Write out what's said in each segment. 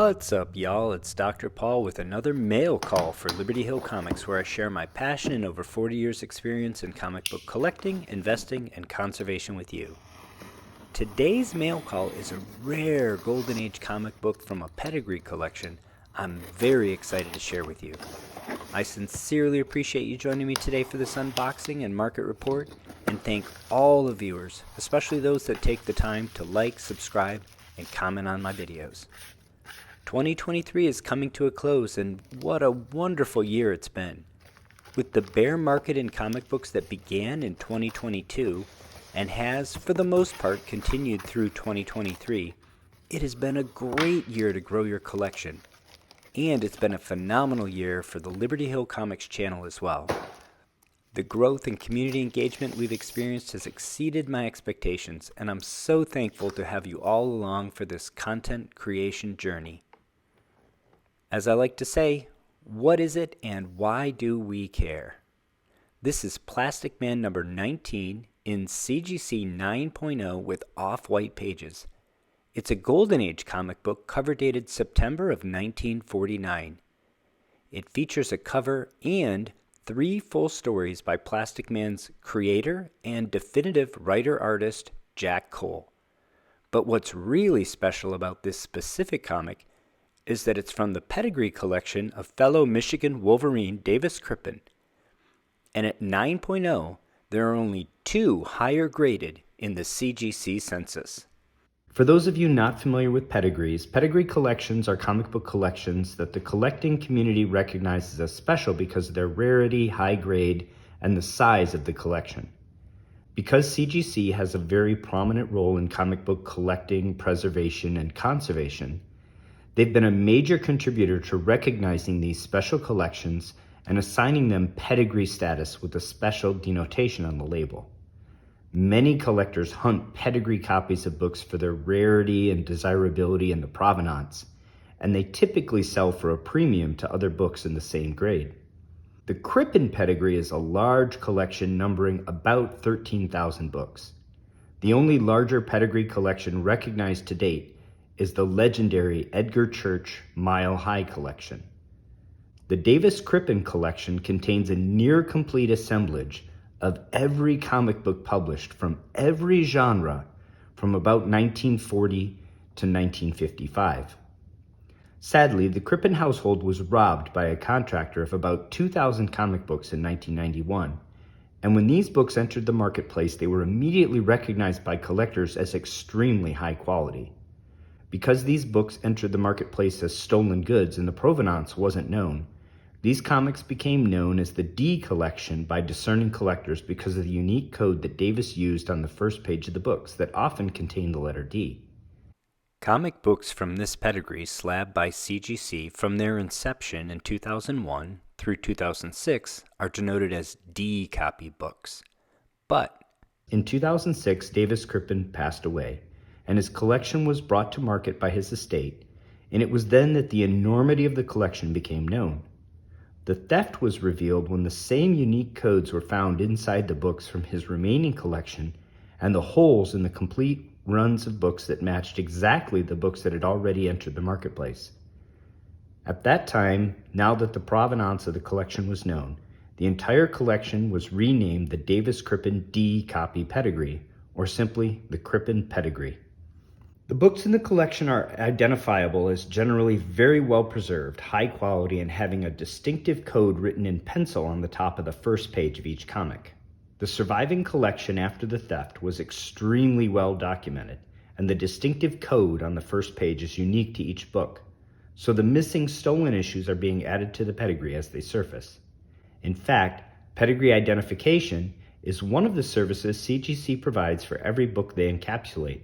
What's up, y'all? It's Dr. Paul with another mail call for Liberty Hill Comics, where I share my passion and over 40 years' experience in comic book collecting, investing, and conservation with you. Today's mail call is a rare Golden Age comic book from a Pedigree collection I'm very excited to share with you. I sincerely appreciate you joining me today for this unboxing and market report, and thank all the viewers, especially those that take the time to like, subscribe, and comment on my videos. 2023 is coming to a close, and what a wonderful year it's been. With the bear market in comic books that began in 2022 and has, for the most part, continued through 2023, it has been a great year to grow your collection. And it's been a phenomenal year for the Liberty Hill Comics channel as well. The growth and community engagement we've experienced has exceeded my expectations, and I'm so thankful to have you all along for this content creation journey. As I like to say, what is it and why do we care? This is Plastic Man number 19 in CGC 9.0 with off-white pages. It's a Golden Age comic book cover dated September of 1949. It features a cover and 3 full stories by Plastic Man's creator and definitive writer-artist Jack Cole. But what's really special about this specific comic is that it's from the Pedigree collection of fellow Michigan Wolverine Davis Crippen. And at 9.0, there are only 2 higher graded in the CGC Census. For those of you not familiar with pedigrees, pedigree collections are comic book collections that the collecting community recognizes as special because of their rarity, high grade, and the size of the collection. Because CGC has a very prominent role in comic book collecting, preservation, and conservation, they've been a major contributor to recognizing these special collections and assigning them pedigree status with a special denotation on the label. Many collectors hunt pedigree copies of books for their rarity and desirability and the provenance, and they typically sell for a premium to other books in the same grade. The Crippen Pedigree is a large collection numbering about 13,000 books. The only larger pedigree collection recognized to date is the legendary Edgar Church Mile High collection. The Davis Crippen collection contains a near-complete assemblage of every comic book published from every genre from about 1940 to 1955. Sadly, the Crippen household was robbed by a contractor of about 2,000 comic books in 1991, and when these books entered the marketplace, they were immediately recognized by collectors as extremely high quality. Because these books entered the marketplace as stolen goods and the provenance wasn't known, these comics became known as the D collection by discerning collectors because of the unique code that Davis used on the first page of the books that often contained the letter D. Comic books from this pedigree slabbed by CGC from their inception in 2001 through 2006 are denoted as D copy books. But in 2006, Davis Crippen passed away, and his collection was brought to market by his estate, and it was then that the enormity of the collection became known. The theft was revealed when the same unique codes were found inside the books from his remaining collection, and the holes in the complete runs of books that matched exactly the books that had already entered the marketplace. At that time, now that the provenance of the collection was known, the entire collection was renamed the Davis Crippen D Copy Pedigree, or simply the Crippen Pedigree. The books in the collection are identifiable as generally very well preserved, high quality, and having a distinctive code written in pencil on the top of the first page of each comic. The surviving collection after the theft was extremely well documented, and the distinctive code on the first page is unique to each book, so the missing stolen issues are being added to the pedigree as they surface. In fact, pedigree identification is one of the services CGC provides for every book they encapsulate,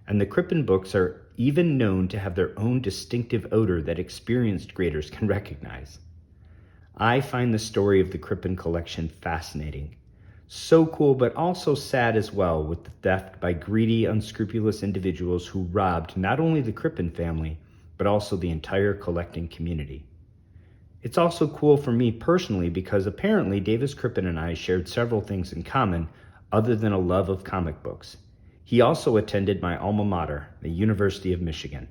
and the Crippen books are even known to have their own distinctive odor that experienced graders can recognize. I find the story of the Crippen collection fascinating. So cool, but also sad as well, with the theft by greedy, unscrupulous individuals who robbed not only the Crippen family, but also the entire collecting community. It's also cool for me personally because apparently Davis Crippen and I shared several things in common other than a love of comic books. He also attended my alma mater, the University of Michigan.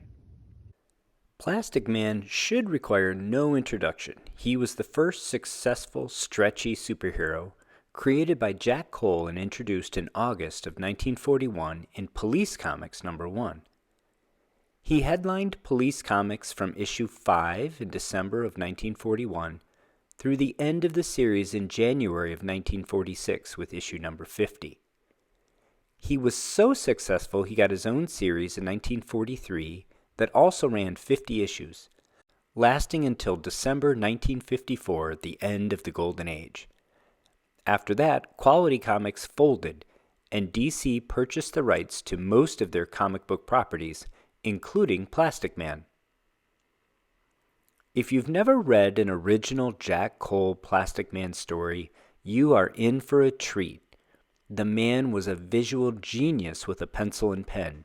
Plastic Man should require no introduction. He was the first successful, stretchy superhero created by Jack Cole and introduced in August of 1941 in Police Comics #1. He headlined Police Comics from issue 5 in December of 1941 through the end of the series in January of 1946 with issue number 50. He was so successful he got his own series in 1943 that also ran 50 issues, lasting until December 1954, the end of the Golden Age. After that, Quality Comics folded, and DC purchased the rights to most of their comic book properties, including Plastic Man. If you've never read an original Jack Cole Plastic Man story, you are in for a treat. The man was a visual genius with a pencil and pen,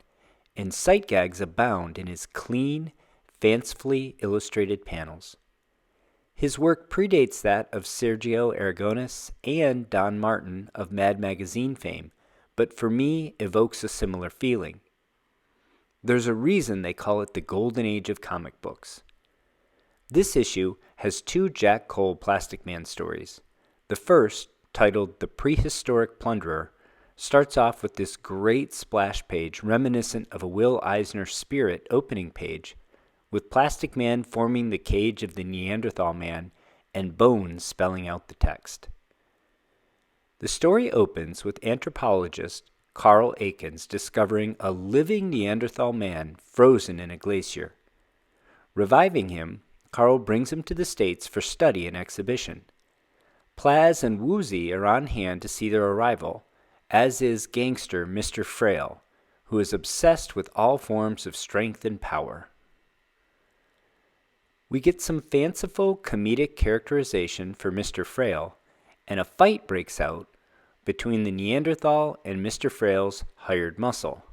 and sight gags abound in his clean, fancifully illustrated panels. His work predates that of Sergio Aragonés and Don Martin of Mad Magazine fame, but for me evokes a similar feeling. There's a reason they call it the Golden Age of comic books. This issue has 2 Jack Cole Plastic Man stories. The first, titled The Prehistoric Plunderer, starts off with this great splash page reminiscent of a Will Eisner Spirit opening page, with Plastic Man forming the cage of the Neanderthal man and Bones spelling out the text. The story opens with anthropologist Carl Akins discovering a living Neanderthal man frozen in a glacier. Reviving him, Carl brings him to the States for study and exhibition. Plaz and Woozy are on hand to see their arrival, as is gangster Mr. Frail, who is obsessed with all forms of strength and power. We get some fanciful comedic characterization for Mr. Frail, and a fight breaks out between the Neanderthal and Mr. Frail's hired muscle.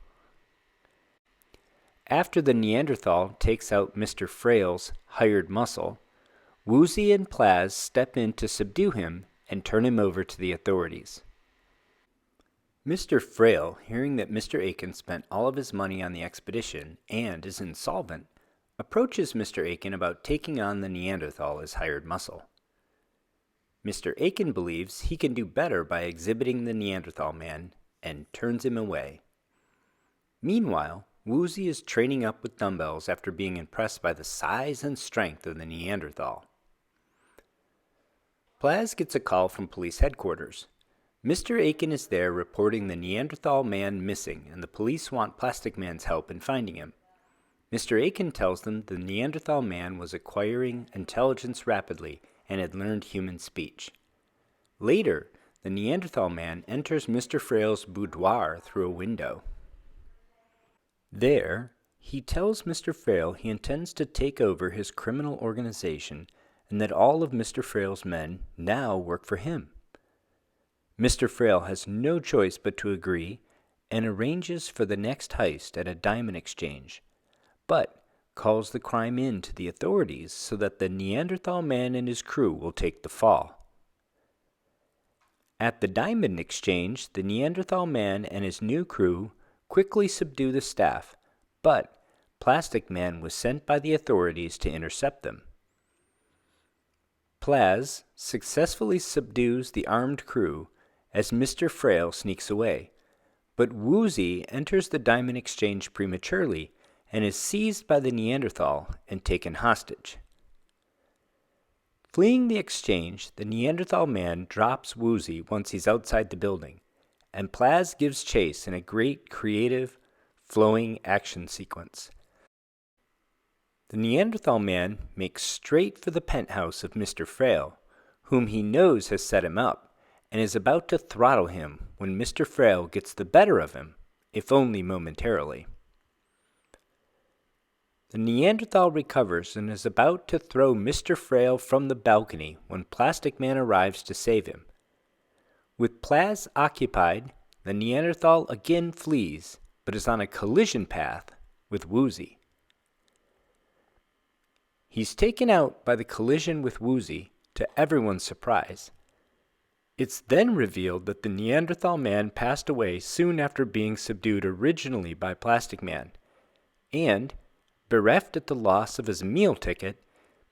After the Neanderthal takes out Mr. Frail's hired muscle, Woozy and Plaz step in to subdue him and turn him over to the authorities. Mr. Frail, hearing that Mr. Aiken spent all of his money on the expedition and is insolvent, approaches Mr. Aiken about taking on the Neanderthal as hired muscle. Mr. Aiken believes he can do better by exhibiting the Neanderthal man and turns him away. Meanwhile, Woozy is training up with dumbbells after being impressed by the size and strength of the Neanderthal. Plaz gets a call from police headquarters. Mr. Aiken is there reporting the Neanderthal man missing, and the police want Plastic Man's help in finding him. Mr. Aiken tells them the Neanderthal man was acquiring intelligence rapidly and had learned human speech. Later, the Neanderthal man enters Mr. Frail's boudoir through a window. There, he tells Mr. Frail he intends to take over his criminal organization and that all of Mr. Frail's men now work for him. Mr. Frail has no choice but to agree and arranges for the next heist at a diamond exchange, but calls the crime in to the authorities so that the Neanderthal man and his crew will take the fall. At the diamond exchange, the Neanderthal man and his new crew quickly subdue the staff, but Plastic Man was sent by the authorities to intercept them. Plaz successfully subdues the armed crew as Mr. Frail sneaks away, but Woozy enters the diamond exchange prematurely and is seized by the Neanderthal and taken hostage. Fleeing the exchange, the Neanderthal man drops Woozy once he's outside the building, and Plaz gives chase in a great creative, flowing action sequence. The Neanderthal man makes straight for the penthouse of Mr. Frail, whom he knows has set him up, and is about to throttle him when Mr. Frail gets the better of him, if only momentarily. The Neanderthal recovers and is about to throw Mr. Frail from the balcony when Plastic Man arrives to save him. With Plaz occupied, the Neanderthal again flees, but is on a collision path with Woozy. He's taken out by the collision with Woozy, to everyone's surprise. It's then revealed that the Neanderthal man passed away soon after being subdued originally by Plastic Man, and Bereft at the loss of his meal ticket,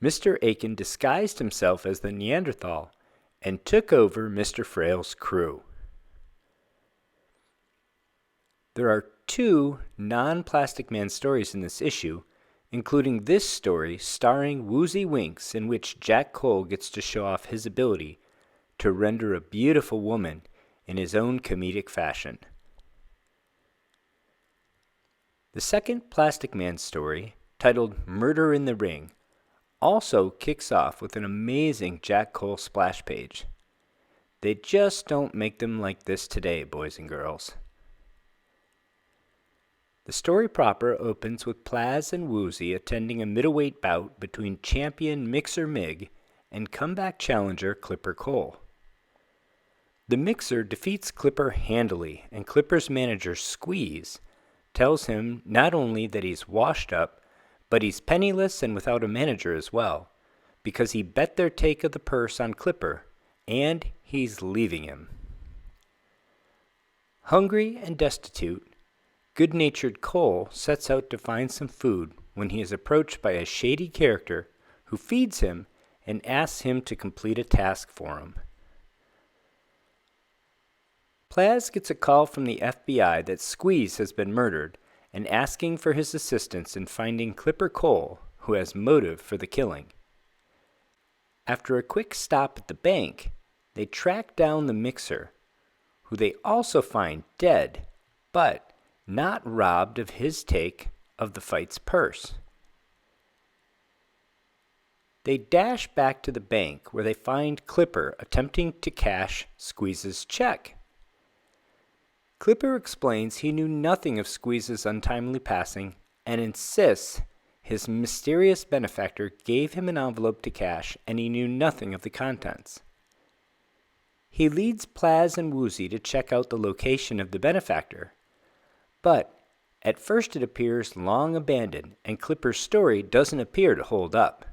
Mr. Aiken disguised himself as the Neanderthal and took over Mr. Frail's crew. There are 2 non-Plastic Man stories in this issue, including this story starring Woozy Winks, in which Jack Cole gets to show off his ability to render a beautiful woman in his own comedic fashion. The second Plastic Man story, titled Murder in the Ring, also kicks off with an amazing Jack Cole splash page. They just don't make them like this today, boys and girls. The story proper opens with Plaz and Woozy attending a middleweight bout between champion Mixer Mig and comeback challenger Clipper Cole. The Mixer defeats Clipper handily, and Clipper's manager Squeeze tells him not only that he's washed up, but he's penniless and without a manager as well, because he bet their take of the purse on Clipper, and he's leaving him. Hungry and destitute, good-natured Cole sets out to find some food when he is approached by a shady character who feeds him and asks him to complete a task for him. Plaz gets a call from the FBI that Squeeze has been murdered and asking for his assistance in finding Clipper Cole, who has motive for the killing. After a quick stop at the bank, they track down the Mixer, who they also find dead, but not robbed of his take of the fight's purse. They dash back to the bank where they find Clipper attempting to cash Squeeze's check. Clipper explains he knew nothing of Squeeze's untimely passing and insists his mysterious benefactor gave him an envelope to cash and he knew nothing of the contents. He leads Plaz and Woozy to check out the location of the benefactor, but at first it appears long abandoned and Clipper's story doesn't appear to hold up.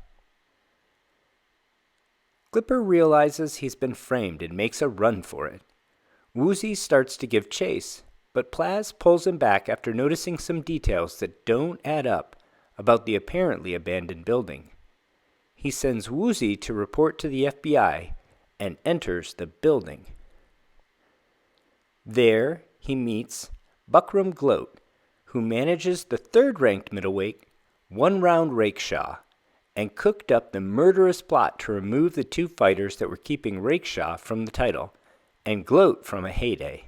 Clipper realizes he's been framed and makes a run for it. Woozy starts to give chase, but Plaz pulls him back after noticing some details that don't add up about the apparently abandoned building. He sends Woozy to report to the FBI and enters the building. There he meets Buckram Gloat, who manages the third-ranked middleweight, one-round Rakeshaw, and cooked up the murderous plot to remove the 2 fighters that were keeping Rakeshaw from the title and Gloat from a heyday.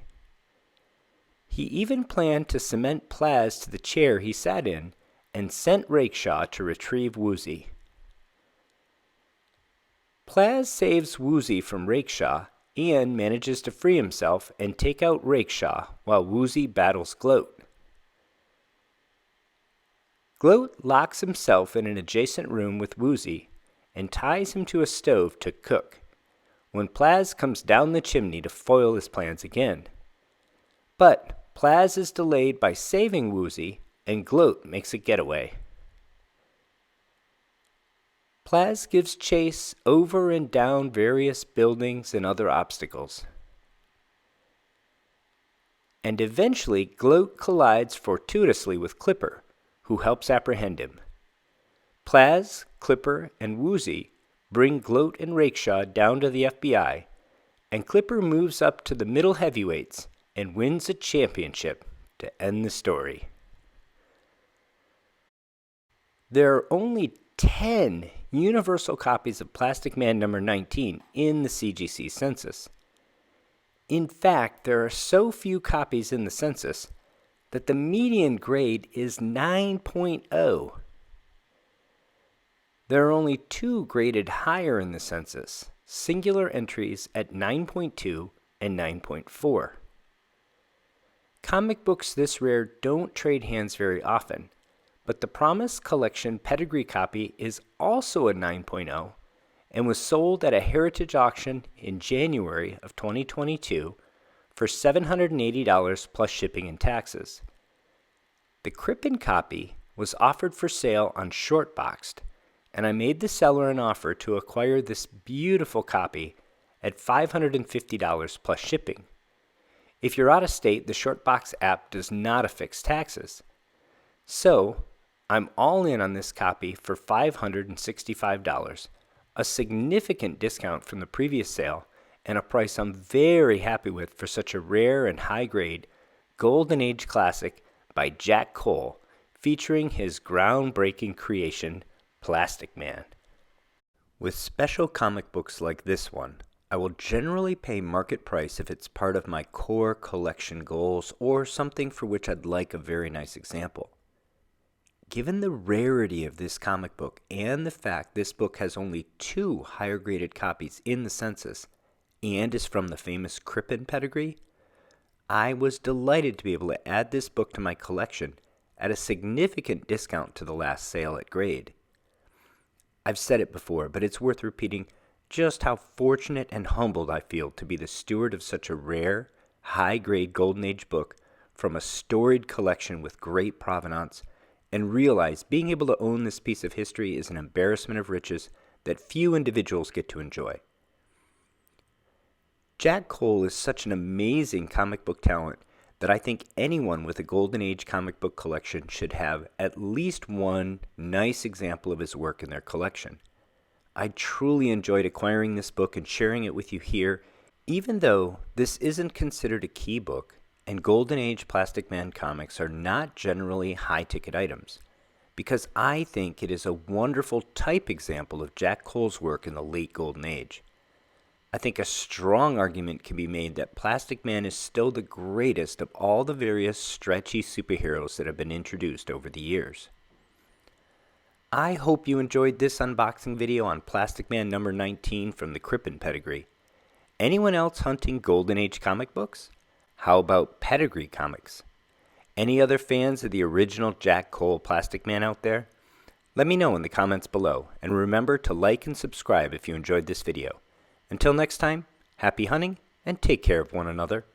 He even planned to cement Plaz to the chair he sat in and sent Rakeshaw to retrieve Woozy. Plaz saves Woozy from Rakeshaw and manages to free himself and take out Rakeshaw while Woozy battles Gloat. Gloat locks himself in an adjacent room with Woozy and ties him to a stove to cook, when Plaz comes down the chimney to foil his plans again. But Plaz is delayed by saving Woozy, and Gloat makes a getaway. Plaz gives chase over and down various buildings and other obstacles. And eventually Gloat collides fortuitously with Clipper, who helps apprehend him. Plaz, Clipper, and Woozy bring Gloat and Rakeshaw down to the FBI, and Clipper moves up to the middle heavyweights and wins a championship to end the story. There are only 10 universal copies of Plastic Man number 19 in the CGC Census. In fact, there are so few copies in the census that the median grade is 9.0. There are only 2 graded higher in the census, singular entries at 9.2 and 9.4. Comic books this rare don't trade hands very often, but the Promise Collection Pedigree copy is also a 9.0 and was sold at a heritage auction in January of 2022 for $780 plus shipping and taxes. The Crippen copy was offered for sale on Shortboxed, and I made the seller an offer to acquire this beautiful copy at $550 plus shipping. If you're out of state, the Shortbox app does not affix taxes. So, I'm all in on this copy for $565, a significant discount from the previous sale, and a price I'm very happy with for such a rare and high-grade Golden Age classic by Jack Cole, featuring his groundbreaking creation, Plastic Man. With special comic books like this one, I will generally pay market price if it's part of my core collection goals or something for which I'd like a very nice example. Given the rarity of this comic book and the fact this book has only 2 higher graded copies in the census and is from the famous Crippen Pedigree, I was delighted to be able to add this book to my collection at a significant discount to the last sale at grade. I've said it before, but it's worth repeating just how fortunate and humbled I feel to be the steward of such a rare, high-grade Golden Age book from a storied collection with great provenance, and realize being able to own this piece of history is an embarrassment of riches that few individuals get to enjoy. Jack Cole is such an amazing comic book talent that I think anyone with a Golden Age comic book collection should have at least one nice example of his work in their collection. I truly enjoyed acquiring this book and sharing it with you here, even though this isn't considered a key book, and Golden Age Plastic Man comics are not generally high-ticket items, because I think it is a wonderful type example of Jack Cole's work in the late Golden Age. I think a strong argument can be made that Plastic Man is still the greatest of all the various stretchy superheroes that have been introduced over the years. I hope you enjoyed this unboxing video on Plastic Man number 19 from the Crippen Pedigree. Anyone else hunting Golden Age comic books? How about Pedigree comics? Any other fans of the original Jack Cole Plastic Man out there? Let me know in the comments below, and remember to like and subscribe if you enjoyed this video. Until next time, happy hunting and take care of one another.